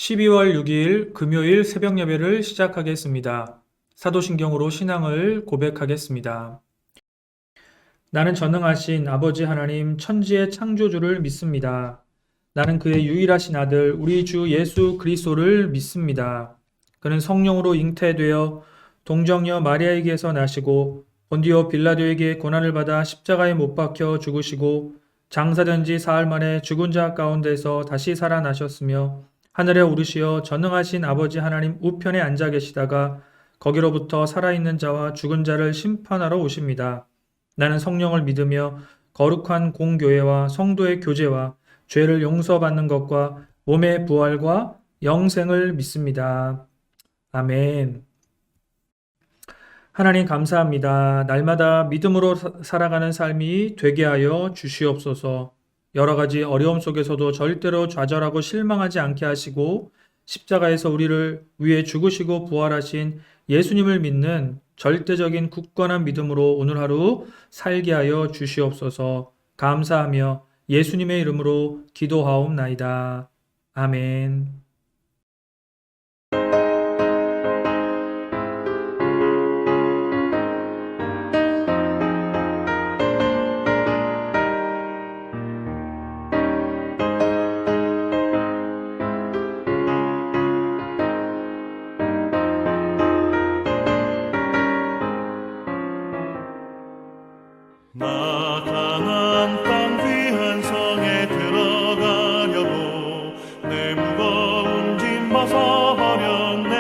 12월 6일 금요일 새벽 예배를 시작하겠습니다. 사도신경으로 신앙을 고백하겠습니다. 나는 전능하신 아버지 하나님 천지의 창조주를 믿습니다. 나는 그의 유일하신 아들 우리 주 예수 그리스도를 믿습니다. 그는 성령으로 잉태되어 동정녀 마리아에게서 나시고 본디오 빌라도에게 고난을 받아 십자가에 못 박혀 죽으시고 장사된 지 사흘 만에 죽은 자 가운데서 다시 살아나셨으며 하늘에 오르시어 전능하신 아버지 하나님 우편에 앉아 계시다가 거기로부터 살아있는 자와 죽은 자를 심판하러 오십니다. 나는 성령을 믿으며 거룩한 공교회와 성도의 교제와 죄를 용서받는 것과 몸의 부활과 영생을 믿습니다. 아멘. 하나님 감사합니다. 날마다 믿음으로 살아가는 삶이 되게 하여 주시옵소서. 여러 가지 어려움 속에서도 절대로 좌절하고 실망하지 않게 하시고 십자가에서 우리를 위해 죽으시고 부활하신 예수님을 믿는 절대적인 굳건한 믿음으로 오늘 하루 살게 하여 주시옵소서. 감사하며 예수님의 이름으로 기도하옵나이다. 아멘. 나 가나안 땅 귀한 성에 들어가려고 내 무거운 짐 벗어버렸네.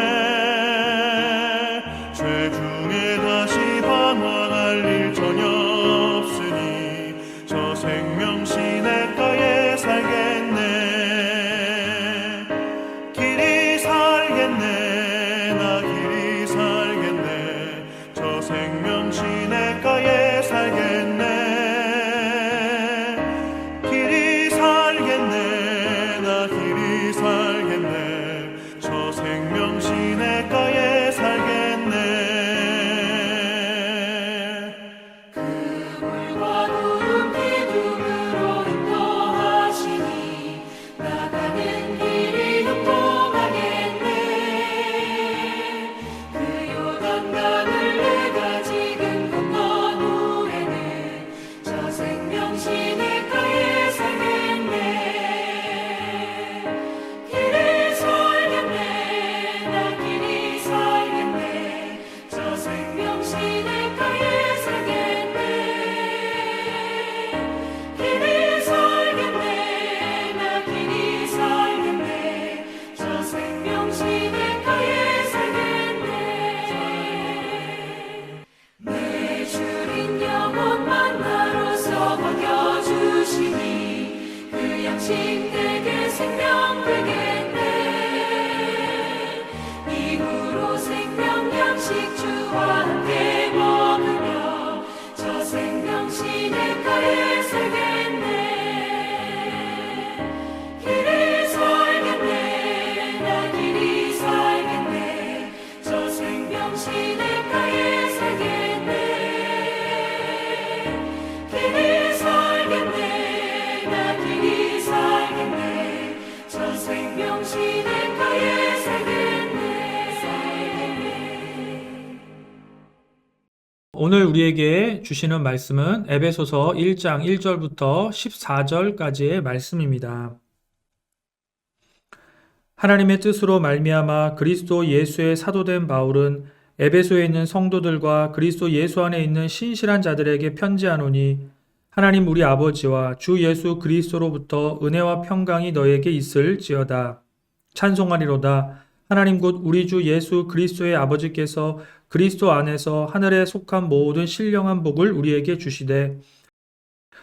죄 중에 다시 방황할 일 전혀 없으니 저 생명 시냇가에 살겠네. 길이 살겠네. 나 길이 살겠네. 저 생명 시냇가에 살겠네. 길이 살겠네. 나 길이 살겠네. 저 생명 시냇가에 살겠네. 그물과 구름 기둥으로 인도하시니 나가는 길이 형통하겠네. 그 요단강을 내가 지금 건넌 후에는 저 생명 시냇가에 살겠네. 길이 살겠네. 나 길이 살겠네. 저 생명 시냇가에 살겠네. 길이 살겠네. 나 길이 살겠네. 저 생명 시냇가에 살겠네. 내 주린 영혼 만나로서 먹여주시니 그 양식 내게 생명 되겠네. 이후로 생명 양식 주와 함께 먹으며 저 생명 시냇가에 살겠네. 길이 살겠네. 나 길이 살겠네. 저 생명 시냇가에 살겠네. 길이 살겠네. 나 길이 살겠네. 저 생명 시냇가에 살겠네. 오늘 우리에게 주시는 말씀은 에베소서 1장 1절부터 14절까지의 말씀입니다. 하나님의 뜻으로 말미암아 그리스도 예수의 사도된 바울은 에베소에 있는 성도들과 그리스도 예수 안에 있는 신실한 자들에게 편지하노니 하나님 우리 아버지와 주 예수 그리스도로부터 은혜와 평강이 너에게 있을지어다. 찬송하리로다. 하나님 곧 우리 주 예수 그리스도의 아버지께서 그리스도 안에서 하늘에 속한 모든 신령한 복을 우리에게 주시되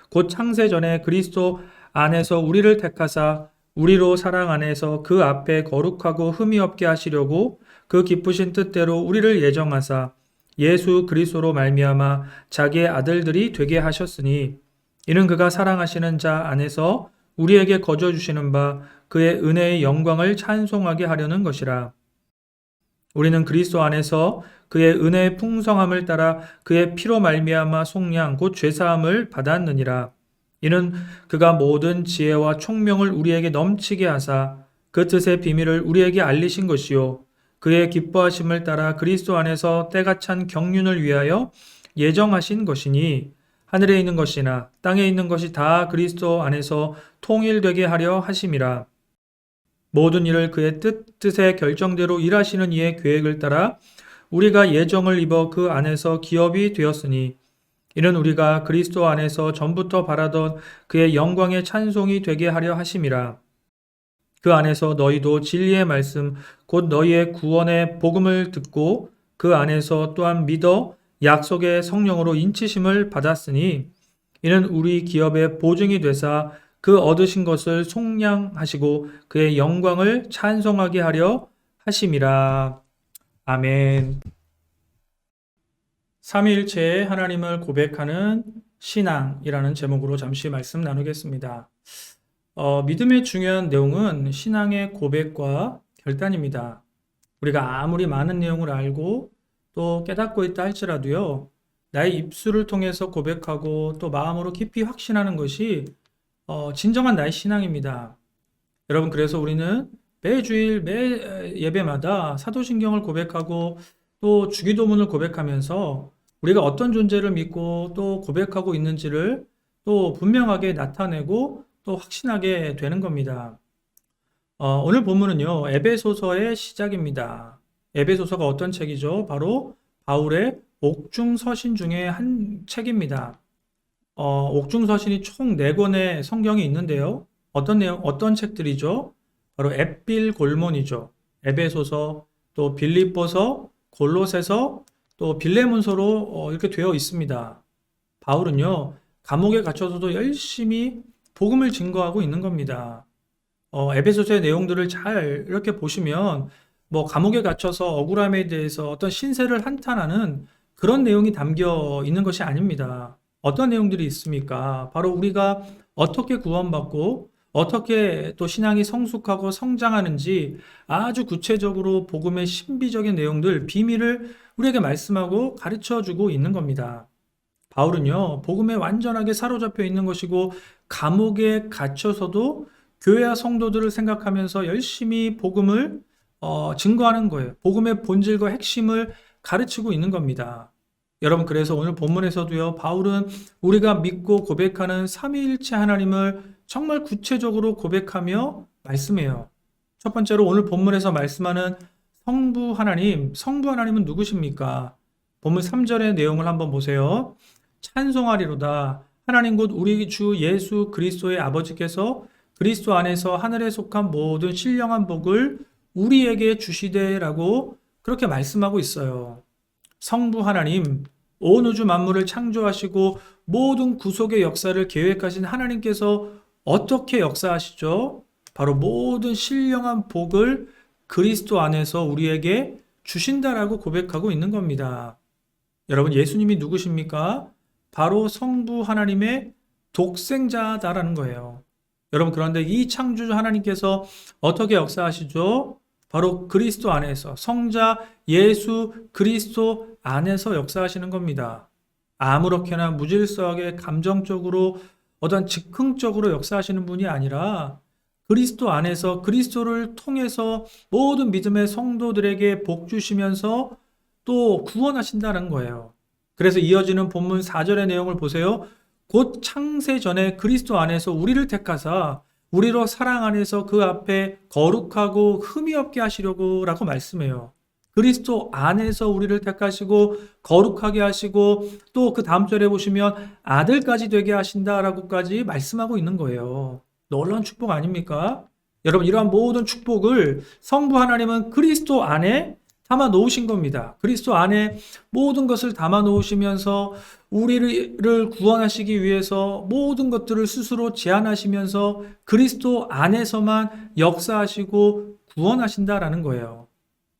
곧 창세전에 그리스도 안에서 우리를 택하사 우리로 사랑 안에서 그 앞에 거룩하고 흠이 없게 하시려고 그 기쁘신 뜻대로 우리를 예정하사 예수 그리스도로 말미암아 자기의 아들들이 되게 하셨으니 이는 그가 사랑하시는 자 안에서 우리에게 거저 주시는 바 그의 은혜의 영광을 찬송하게 하려는 것이라. 우리는 그리스도 안에서 그의 은혜의 풍성함을 따라 그의 피로 말미암아 속량 곧 죄사함을 받았느니라. 이는 그가 모든 지혜와 총명을 우리에게 넘치게 하사 그 뜻의 비밀을 우리에게 알리신 것이요 그의 기뻐하심을 따라 그리스도 안에서 때가 찬 경륜을 위하여 예정하신 것이니 하늘에 있는 것이나 땅에 있는 것이 다 그리스도 안에서 통일되게 하려 하심이라. 모든 일을 그의 뜻의 결정대로 일하시는 이의 계획을 따라 우리가 예정을 입어 그 안에서 기업이 되었으니 이는 우리가 그리스도 안에서 전부터 바라던 그의 영광의 찬송이 되게 하려 하심이라. 그 안에서 너희도 진리의 말씀 곧 너희의 구원의 복음을 듣고 그 안에서 또한 믿어 약속의 성령으로 인치심을 받았으니 이는 우리 기업의 보증이 되사 그 얻으신 것을 속량하시고 그의 영광을 찬송하게 하려 하심이라. 아멘. 삼위일체의 하나님을 고백하는 신앙이라는 제목으로 잠시 말씀 나누겠습니다. 믿음의 중요한 내용은 신앙의 고백과 결단입니다. 우리가 아무리 많은 내용을 알고 또 깨닫고 있다 할지라도요, 나의 입술을 통해서 고백하고 또 마음으로 깊이 확신하는 것이 진정한 나의 신앙입니다. 여러분, 그래서 우리는 매주일 매 예배마다 사도신경을 고백하고 또 주기도문을 고백하면서 우리가 어떤 존재를 믿고 또 고백하고 있는지를 또 분명하게 나타내고 또 확신하게 되는 겁니다. 오늘 본문은요, 에베소서의 시작입니다. 에베소서가 어떤 책이죠? 바로 바울의 옥중서신 중에 한 책입니다. 옥중서신이 총 4권의 성경이 있는데요. 어떤 책들이죠? 바로 앳빌골몬이죠. 에베소서, 또 빌립보서, 골로새서, 또 빌레몬서로 이렇게 되어 있습니다. 바울은요, 감옥에 갇혀서도 열심히 복음을 증거하고 있는 겁니다. 에베소서의 내용들을 잘 이렇게 보시면 감옥에 갇혀서 억울함에 대해서 어떤 신세를 한탄하는 그런 내용이 담겨 있는 것이 아닙니다. 어떤 내용들이 있습니까? 바로 우리가 어떻게 구원받고 어떻게 또 신앙이 성숙하고 성장하는지 아주 구체적으로 복음의 신비적인 내용들, 비밀을 우리에게 말씀하고 가르쳐주고 있는 겁니다. 바울은요, 복음에 완전하게 사로잡혀 있는 것이고 감옥에 갇혀서도 교회와 성도들을 생각하면서 열심히 복음을 증거하는 거예요. 복음의 본질과 핵심을 가르치고 있는 겁니다. 여러분, 그래서 오늘 본문에서도요, 바울은 우리가 믿고 고백하는 삼위일체 하나님을 정말 구체적으로 고백하며 말씀해요. 첫 번째로 오늘 본문에서 말씀하는 성부 하나님은 누구십니까? 본문 3절의 내용을 한번 보세요. 찬송하리로다. 하나님 곧 우리 주 예수 그리스도의 아버지께서 그리스도 안에서 하늘에 속한 모든 신령한 복을 우리에게 주시되라고 그렇게 말씀하고 있어요. 성부 하나님, 온 우주 만물을 창조하시고 모든 구속의 역사를 계획하신 하나님께서 어떻게 역사하시죠? 바로 모든 신령한 복을 그리스도 안에서 우리에게 주신다라고 고백하고 있는 겁니다. 여러분, 예수님이 누구십니까? 바로 성부 하나님의 독생자다라는 거예요. 여러분, 그런데 이 창조주 하나님께서 어떻게 역사하시죠? 바로 그리스도 안에서, 성자 예수 그리스도 안에서 역사하시는 겁니다. 아무렇게나 무질서하게 감정적으로 어떤 즉흥적으로 역사하시는 분이 아니라 그리스도 안에서 그리스도를 통해서 모든 믿음의 성도들에게 복 주시면서 또 구원하신다는 거예요. 그래서 이어지는 본문 4절의 내용을 보세요. 곧 창세 전에 그리스도 안에서 우리를 택하사 우리로 사랑 안에서 그 앞에 거룩하고 흠이 없게 하시려고 라고 말씀해요. 그리스도 안에서 우리를 택하시고 거룩하게 하시고 또 그 다음 절에 보시면 아들까지 되게 하신다라고까지 말씀하고 있는 거예요. 놀라운 축복 아닙니까? 여러분, 이러한 모든 축복을 성부 하나님은 그리스도 안에 담아 놓으신 겁니다. 그리스도 안에 모든 것을 담아 놓으시면서 우리를 구원하시기 위해서 모든 것들을 스스로 제한하시면서 그리스도 안에서만 역사하시고 구원하신다라는 거예요.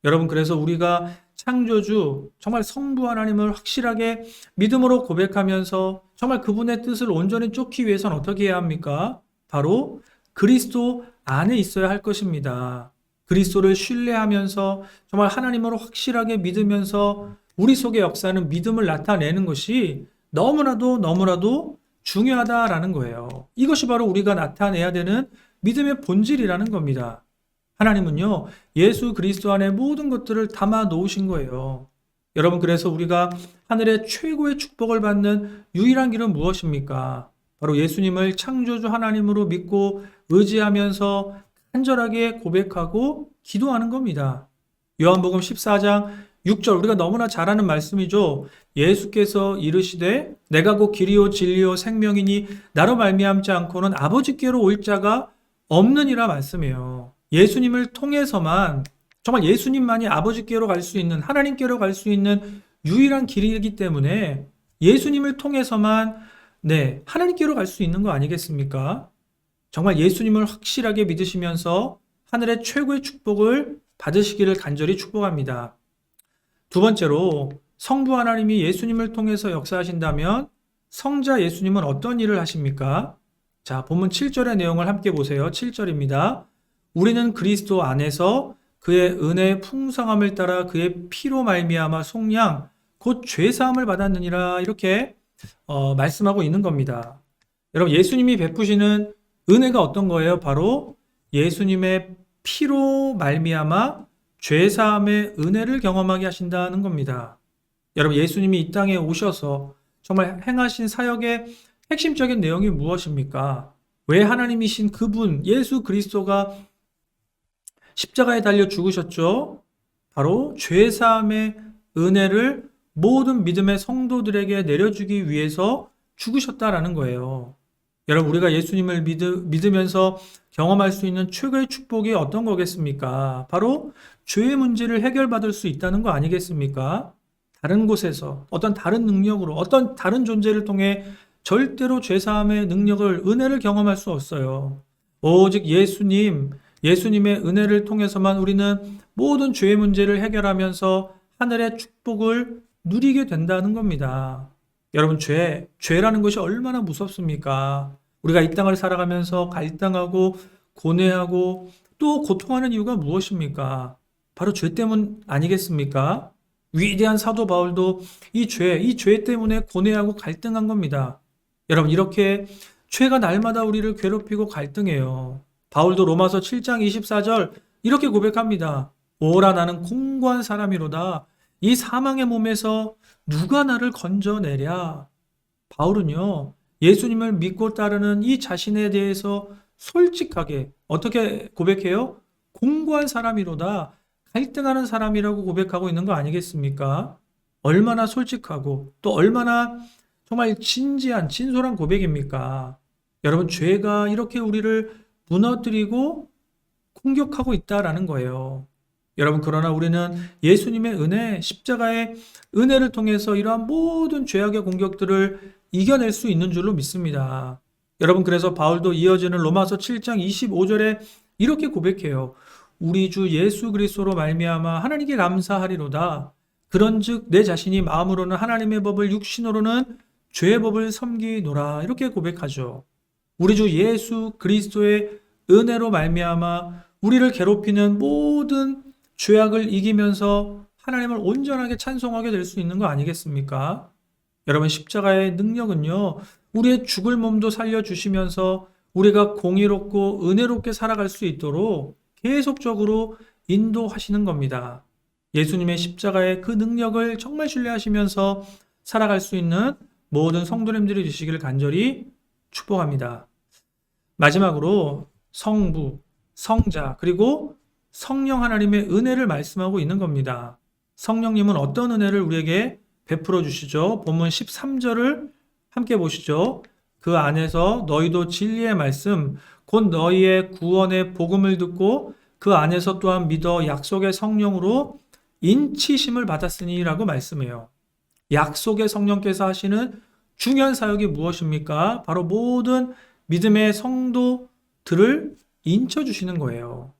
여러분, 그래서 우리가 창조주 정말 성부 하나님을 확실하게 믿음으로 고백하면서 정말 그분의 뜻을 온전히 쫓기 위해서는 어떻게 해야 합니까? 바로 그리스도 안에 있어야 할 것입니다. 그리스도를 신뢰하면서 정말 하나님으로 확실하게 믿으면서 우리 속의 역사는 믿음을 나타내는 것이 너무나도 중요하다라는 거예요. 이것이 바로 우리가 나타내야 되는 믿음의 본질이라는 겁니다. 하나님은요, 예수 그리스도 안에 모든 것들을 담아 놓으신 거예요. 여러분, 그래서 우리가 하늘의 최고의 축복을 받는 유일한 길은 무엇입니까? 바로 예수님을 창조주 하나님으로 믿고 의지하면서 간절하게 고백하고 기도하는 겁니다. 요한복음 14장 6절, 우리가 너무나 잘 아는 말씀이죠. 예수께서 이르시되 내가 곧 길이요 진리요 생명이니 나로 말미암지 않고는 아버지께로 올 자가 없느니라 말씀이에요. 예수님을 통해서만, 정말 예수님만이 아버지께로 갈 수 있는, 하나님께로 갈 수 있는 유일한 길이기 때문에 예수님을 통해서만 하나님께로 갈 수 있는 거 아니겠습니까? 정말 예수님을 확실하게 믿으시면서 하늘의 최고의 축복을 받으시기를 간절히 축복합니다. 두 번째로, 성부 하나님이 예수님을 통해서 역사하신다면 성자 예수님은 어떤 일을 하십니까? 자, 본문 7절의 내용을 함께 보세요. 7절입니다. 우리는 그리스도 안에서 그의 은혜의 풍성함을 따라 그의 피로 말미암아 속량 곧 죄사함을 받았느니라, 이렇게 말씀하고 있는 겁니다. 여러분, 예수님이 베푸시는 은혜가 어떤 거예요? 바로 예수님의 피로 말미암아 죄사함의 은혜를 경험하게 하신다는 겁니다. 여러분, 예수님이 이 땅에 오셔서 정말 행하신 사역의 핵심적인 내용이 무엇입니까? 왜 하나님이신 그분 예수 그리스도가 십자가에 달려 죽으셨죠? 바로 죄사함의 은혜를 모든 믿음의 성도들에게 내려주기 위해서 죽으셨다라는 거예요. 여러분, 우리가 예수님을 믿으면서 경험할 수 있는 최고의 축복이 어떤 거겠습니까? 바로 죄의 문제를 해결받을 수 있다는 거 아니겠습니까? 다른 곳에서 어떤 다른 능력으로, 어떤 다른 존재를 통해 절대로 죄사함의 능력을, 은혜를 경험할 수 없어요. 오직 예수님의 은혜를 통해서만 우리는 모든 죄의 문제를 해결하면서 하늘의 축복을 누리게 된다는 겁니다. 여러분, 죄라는 것이 얼마나 무섭습니까? 우리가 이 땅을 살아가면서 갈등하고 고뇌하고 또 고통하는 이유가 무엇입니까? 바로 죄 때문 아니겠습니까? 위대한 사도 바울도 이 죄 때문에 고뇌하고 갈등한 겁니다. 여러분, 이렇게 죄가 날마다 우리를 괴롭히고 갈등해요. 바울도 로마서 7장 24절 이렇게 고백합니다. 오라, 나는 공고한 사람이로다. 이 사망의 몸에서 누가 나를 건져내랴. 바울은요, 예수님을 믿고 따르는 이 자신에 대해서 솔직하게 어떻게 고백해요? 공고한 사람이로다. 갈등하는 사람이라고 고백하고 있는 거 아니겠습니까? 얼마나 솔직하고 또 얼마나 정말 진솔한 고백입니까? 여러분, 죄가 이렇게 우리를 무너뜨리고 공격하고 있다라는 거예요. 여러분, 그러나 우리는 예수님의 은혜, 십자가의 은혜를 통해서 이러한 모든 죄악의 공격들을 이겨낼 수 있는 줄로 믿습니다. 여러분, 그래서 바울도 이어지는 로마서 7장 25절에 이렇게 고백해요. 우리 주 예수 그리스도로 말미암아 하나님께 감사하리로다. 그런즉 내 자신이 마음으로는 하나님의 법을, 육신으로는 죄의 법을 섬기노라. 이렇게 고백하죠. 우리 주 예수 그리스도의 은혜로 말미암아 우리를 괴롭히는 모든 죄악을 이기면서 하나님을 온전하게 찬송하게 될 수 있는 거 아니겠습니까? 여러분, 십자가의 능력은요, 우리의 죽을 몸도 살려주시면서 우리가 공의롭고 은혜롭게 살아갈 수 있도록 계속적으로 인도하시는 겁니다. 예수님의 십자가의 그 능력을 정말 신뢰하시면서 살아갈 수 있는 모든 성도님들이 되시기를 간절히 축복합니다. 마지막으로 성부, 성자, 그리고 성령 하나님의 은혜를 말씀하고 있는 겁니다. 성령님은 어떤 은혜를 우리에게 베풀어 주시죠? 본문 13절을 함께 보시죠. 그 안에서 너희도 진리의 말씀, 곧 너희의 구원의 복음을 듣고 그 안에서 또한 믿어 약속의 성령으로 인치심을 받았으니 라고 말씀해요. 약속의 성령께서 하시는 중요한 사역이 무엇입니까? 바로 모든 믿음의 성도들을 인쳐주시는 거예요.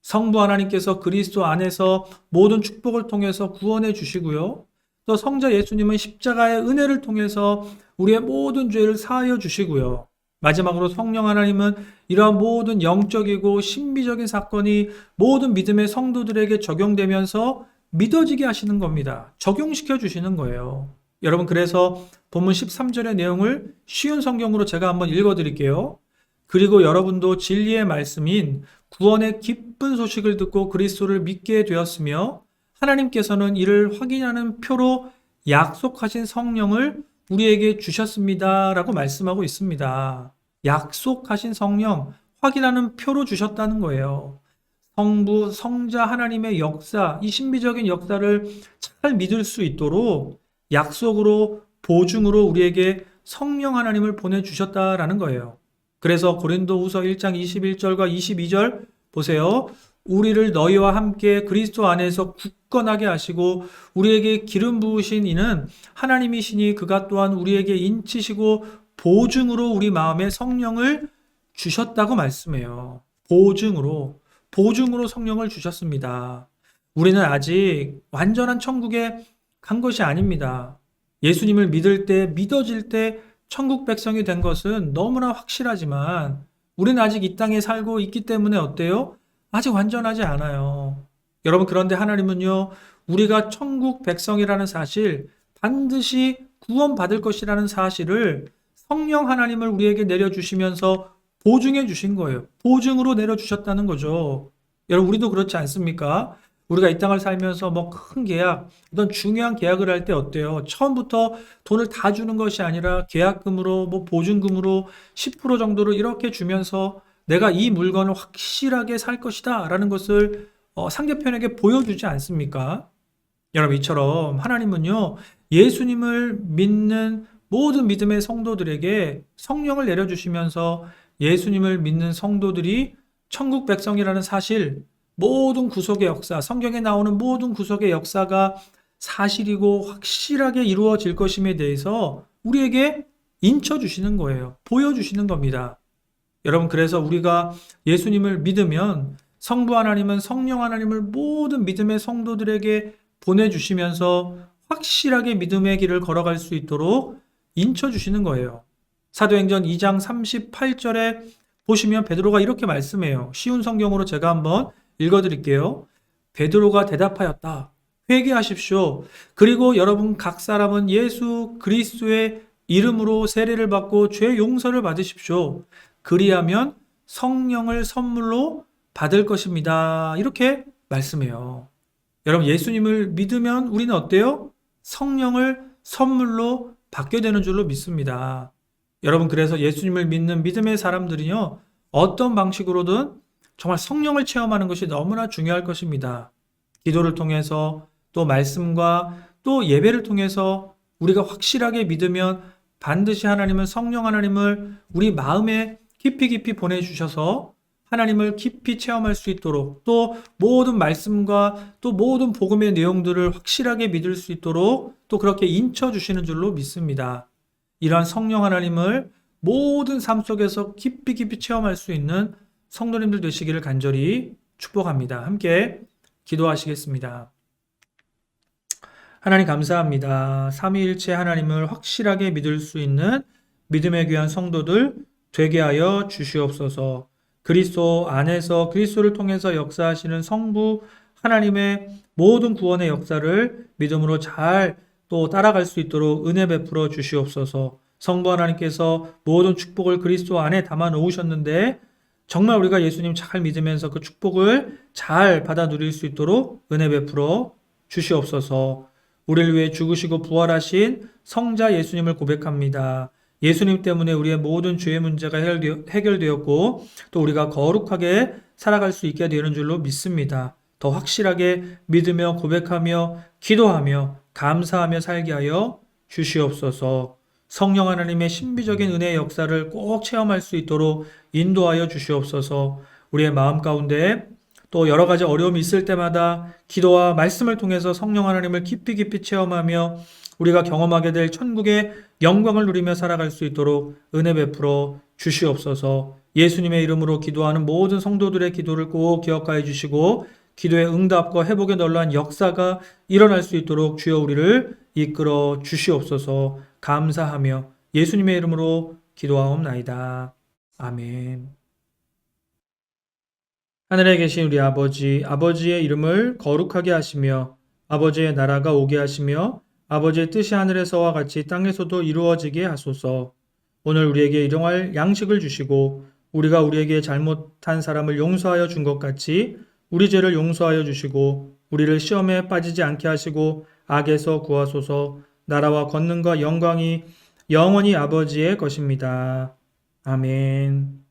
성부 하나님께서 그리스도 안에서 모든 축복을 통해서 구원해 주시고요. 또 성자 예수님은 십자가의 은혜를 통해서 우리의 모든 죄를 사하여 주시고요. 마지막으로 성령 하나님은 이러한 모든 영적이고 신비적인 사건이 모든 믿음의 성도들에게 적용되면서 믿어지게 하시는 겁니다. 적용시켜 주시는 거예요. 여러분, 그래서 본문 13절의 내용을 쉬운 성경으로 제가 한번 읽어 드릴게요. 그리고 여러분도 진리의 말씀인 구원의 기쁨 기쁜 소식을 듣고 그리스도를 믿게 되었으며 하나님께서는 이를 확인하는 표로 약속하신 성령을 우리에게 주셨습니다라고 말씀하고 있습니다. 약속하신 성령, 확인하는 표로 주셨다는 거예요. 성부, 성자 하나님의 역사, 이 신비적인 역사를 잘 믿을 수 있도록 약속으로, 보증으로 우리에게 성령 하나님을 보내주셨다라는 거예요. 그래서 고린도후서 1장 21절과 22절 보세요. 우리를 너희와 함께 그리스도 안에서 굳건하게 하시고 우리에게 기름 부으신 이는 하나님이시니 그가 또한 우리에게 인치시고 보증으로 우리 마음에 성령을 주셨다고 말씀해요. 보증으로 성령을 주셨습니다. 우리는 아직 완전한 천국에 간 것이 아닙니다. 예수님을 믿을 때, 믿어질 때 천국 백성이 된 것은 너무나 확실하지만 우리는 아직 이 땅에 살고 있기 때문에 어때요? 아직 완전하지 않아요. 여러분, 그런데 하나님은요, 우리가 천국 백성이라는 사실, 반드시 구원받을 것이라는 사실을 성령 하나님을 우리에게 내려주시면서 보증해 주신 거예요. 보증으로 내려주셨다는 거죠. 여러분, 우리도 그렇지 않습니까? 우리가 이 땅을 살면서 뭐 큰 계약, 어떤 중요한 계약을 할 때 어때요? 처음부터 돈을 다 주는 것이 아니라 계약금으로, 뭐 보증금으로 10% 정도를 이렇게 주면서 내가 이 물건을 확실하게 살 것이다 라는 것을 상대편에게 보여주지 않습니까? 여러분, 이처럼 하나님은요, 예수님을 믿는 모든 믿음의 성도들에게 성령을 내려주시면서 예수님을 믿는 성도들이 천국 백성이라는 사실, 모든 구속의 역사, 성경에 나오는 모든 구속의 역사가 사실이고 확실하게 이루어질 것임에 대해서 우리에게 인쳐주시는 거예요. 보여주시는 겁니다. 여러분, 그래서 우리가 예수님을 믿으면 성부 하나님은 성령 하나님을 모든 믿음의 성도들에게 보내주시면서 확실하게 믿음의 길을 걸어갈 수 있도록 인쳐주시는 거예요. 사도행전 2장 38절에 보시면 베드로가 이렇게 말씀해요. 쉬운 성경으로 제가 한번 읽어드릴게요. 베드로가 대답하였다. 회개하십시오. 그리고 여러분 각 사람은 예수 그리스도의 이름으로 세례를 받고 죄 용서를 받으십시오. 그리하면 성령을 선물로 받을 것입니다. 이렇게 말씀해요. 여러분, 예수님을 믿으면 우리는 어때요? 성령을 선물로 받게 되는 줄로 믿습니다. 여러분, 그래서 예수님을 믿는 믿음의 사람들이요, 어떤 방식으로든 정말 성령을 체험하는 것이 너무나 중요할 것입니다. 기도를 통해서 또 말씀과 또 예배를 통해서 우리가 확실하게 믿으면 반드시 하나님은 성령 하나님을 우리 마음에 깊이 보내주셔서 하나님을 깊이 체험할 수 있도록 또 모든 말씀과 또 모든 복음의 내용들을 확실하게 믿을 수 있도록 또 그렇게 인쳐주시는 줄로 믿습니다. 이러한 성령 하나님을 모든 삶 속에서 깊이 체험할 수 있는 성도님들 되시기를 간절히 축복합니다. 함께 기도하시겠습니다. 하나님 감사합니다. 삼위일체 하나님을 확실하게 믿을 수 있는 믿음의 귀한 성도들 되게 하여 주시옵소서. 그리스도 안에서 그리스도를 통해서 역사하시는 성부 하나님의 모든 구원의 역사를 믿음으로 잘 또 따라갈 수 있도록 은혜 베풀어 주시옵소서. 성부 하나님께서 모든 축복을 그리스도 안에 담아 놓으셨는데 정말 우리가 예수님 잘 믿으면서 그 축복을 잘 받아 누릴 수 있도록 은혜 베풀어 주시옵소서. 우리를 위해 죽으시고 부활하신 성자 예수님을 고백합니다. 예수님 때문에 우리의 모든 죄의 문제가 해결되었고 또 우리가 거룩하게 살아갈 수 있게 되는 줄로 믿습니다. 더 확실하게 믿으며 고백하며 기도하며 감사하며 살게 하여 주시옵소서. 성령 하나님의 신비적인 은혜의 역사를 꼭 체험할 수 있도록 인도하여 주시옵소서. 우리의 마음 가운데 또 여러 가지 어려움이 있을 때마다 기도와 말씀을 통해서 성령 하나님을 깊이 체험하며 우리가 경험하게 될 천국의 영광을 누리며 살아갈 수 있도록 은혜 베풀어 주시옵소서. 예수님의 이름으로 기도하는 모든 성도들의 기도를 꼭 기억하여 주시고 기도의 응답과 회복의 놀라운 역사가 일어날 수 있도록 주여 우리를 이끌어 주시옵소서. 감사하며 예수님의 이름으로 기도하옵나이다. 아멘. 하늘에 계신 우리 아버지, 아버지의 이름을 거룩하게 하시며 아버지의 나라가 오게 하시며 아버지의 뜻이 하늘에서와 같이 땅에서도 이루어지게 하소서. 오늘 우리에게 일용할 양식을 주시고 우리가 우리에게 잘못한 사람을 용서하여 준 것 같이 우리 죄를 용서하여 주시고 우리를 시험에 빠지지 않게 하시고 악에서 구하소서. 나라와 권능과 영광이 영원히 아버지의 것입니다. 아멘.